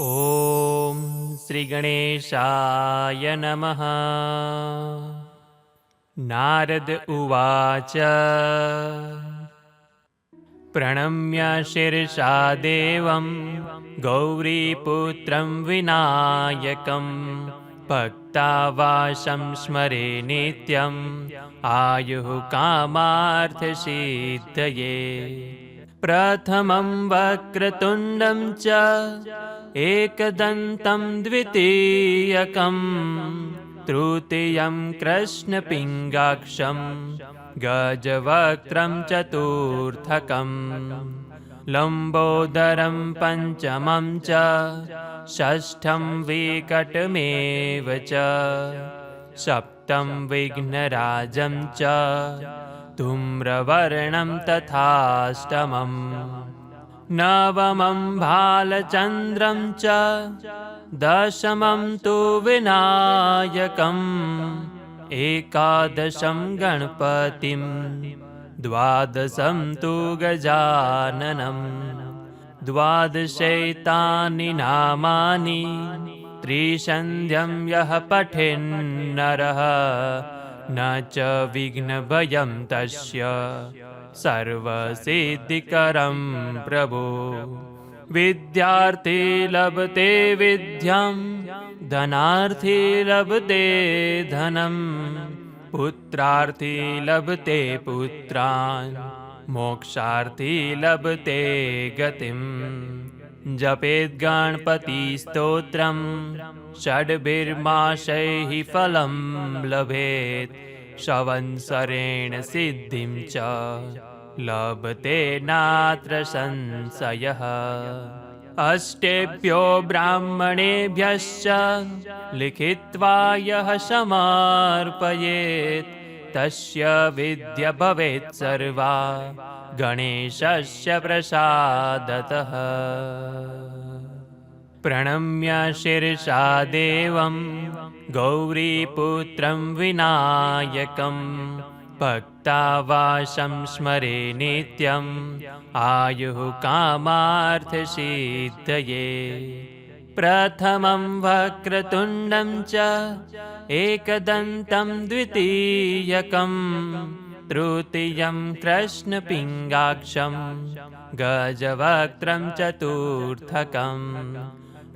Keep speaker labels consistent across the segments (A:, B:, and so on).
A: ॐ श्रीगणेशाय नमः। नारद उवाच प्रणम्य शिरसा देवं गौरीपुत्रं विनायकं भक्तावासं स्मरे नित्यम् आयुः कामार्थसिद्धये। प्रथमं वक्रतुण्डं च एकदन्तं द्वितीयकं तृतीयं कृष्णपिङ्गाक्षं गजवक्त्रं चतुर्थकं लम्बोदरं पञ्चमं च षष्ठं विकटमेव च सप्तं विघ्नराजं च धूम्रवर्णं तथाष्टमम् नवमं भालचन्द्रं च दशमं तु विनायकम् एकादशं गणपतिं द्वादशं तु गजाननं द्वादशैतानि नामानि त्रिसन्ध्यं यः पठेन्नरः न च विघ्नभयं तस्य सर्वसिद्धिकरं प्रभो। विद्यार्थी लभते विद्यां धनार्थी लभते धनं पुत्रार्थी लभते पुत्रान् मोक्षार्थी लभते गतिम्। जपेत् गणपतिस्तोत्रं षड्भिर्मासैः फलं लभेत् संवत्सरेण सिद्धिं च लभते नात्र संशयः। अष्टेभ्यो ब्राह्मणेभ्यश्च लिखित्वा यः समर्पयेत् तस्य विद्या भवेत् सर्वा गणेशस्य प्रसादतः। प्रणम्य शिरसा देवं गौरीपुत्रं विनायकं भक्तावासं स्मरे नित्यम् आयुः कामार्थसिद्धये। प्रथमं वक्रतुण्डं च एकदन्तं द्वितीयकं तृतीयं कृष्णपिङ्गाक्षं गजवक्त्रं चतुर्थकं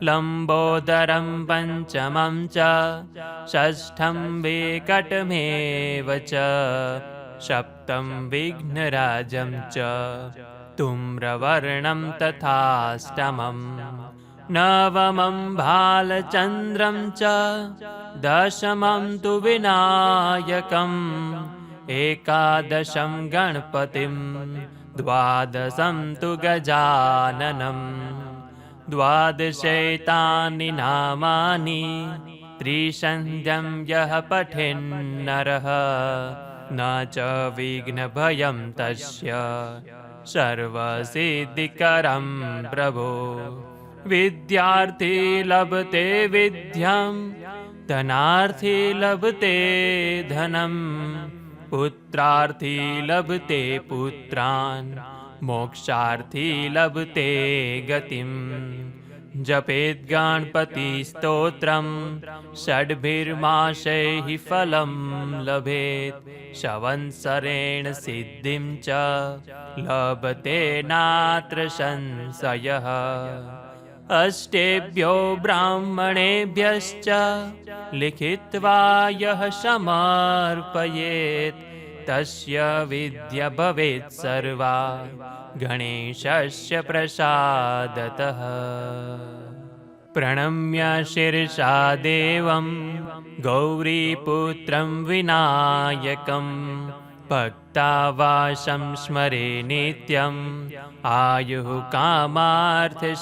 A: लम्बोदरं पञ्चमं च षष्ठं विकटमेव च सप्तं विघ्नराजं च धूम्रवर्णं तथाष्टमम् नवमं भालचन्द्रं च दशमं तु विनायकम् एकादशं गणपतिं द्वादशं तु गजाननं द्वादशैतानि नामानि त्रिसन्ध्यं यः पठेन्नरः न च विघ्नभयं तस्य सर्वसिद्धिकरं प्रभो। विद्यार्थी लभते विद्यां धनार्थी लभते धनं पुत्रार्थी लभते पुत्रान् मोक्षार्थी लभते गतिम्। जपेत् गणपतिस्तोत्रं षड्भिर्मासैः फलं लभेत् संवत्सरेण सिद्धिं च लभते नात्र संशयः। अष्टेभ्यो ब्राह्मणेभ्यश्च लिखित्वा यः समर्पयेत् तस्य विद्या भवेत् सर्वा गणेशस्य प्रसादतः। प्रणम्य शिरसा देवं गौरीपुत्रं विनायकं भक्तावासं स्मरे नित्यम् आयुः कामार्थसिद्धये।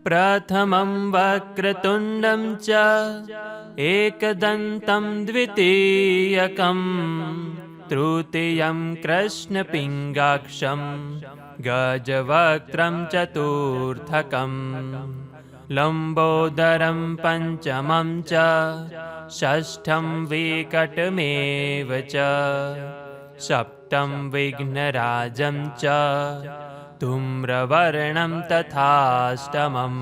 A: प्रथमं वक्रतुण्डं च एकदन्तं द्वितीयकं तृतीयं कृष्णपिङ्गाक्षं गजवक्त्रं चतुर्थकं लम्बोदरं पञ्चमं च षष्ठं विकटमेव च सप्तं विघ्नराजं च धूम्रवर्णं तथाष्टमम्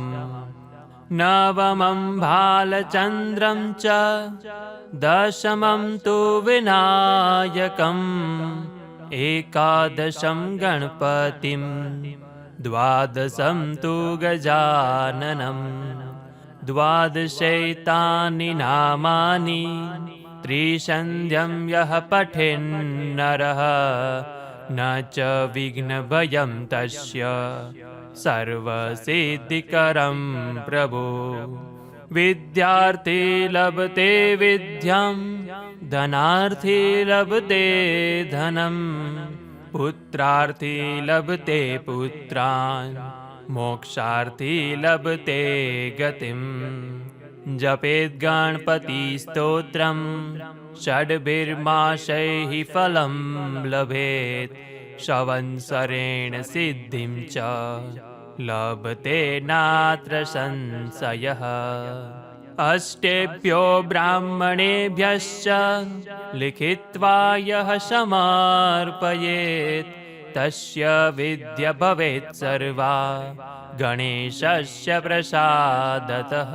A: नवमं भालचन्द्रं च दशमं तु विनायकम् एकादशं गणपतिं द्वादशं तु गजाननम् द्वादशैतानि नामानि त्रिसन्ध्यं यः पठेन्नरः न च विघ्नभयं तस्य सर्वसिद्धिकरं प्रभो विद्यार्थी लभते विद्यां धनार्थी लभते धनं पुत्रार्थी लभते पुत्रान् मोक्षार्थी लभते गतिम् जपेत् गणपतिस्तोत्रं षड्भिर्मासैः फलं लभेत् संवत्सरेण सिद्धिं च लभते नात्र संशयः अष्टेभ्यो ब्राह्मणेभ्यश्च लिखित्वा यः समर्पयेत् तस्य विद्या भवेत् सर्वा गणेशस्य प्रसादतः।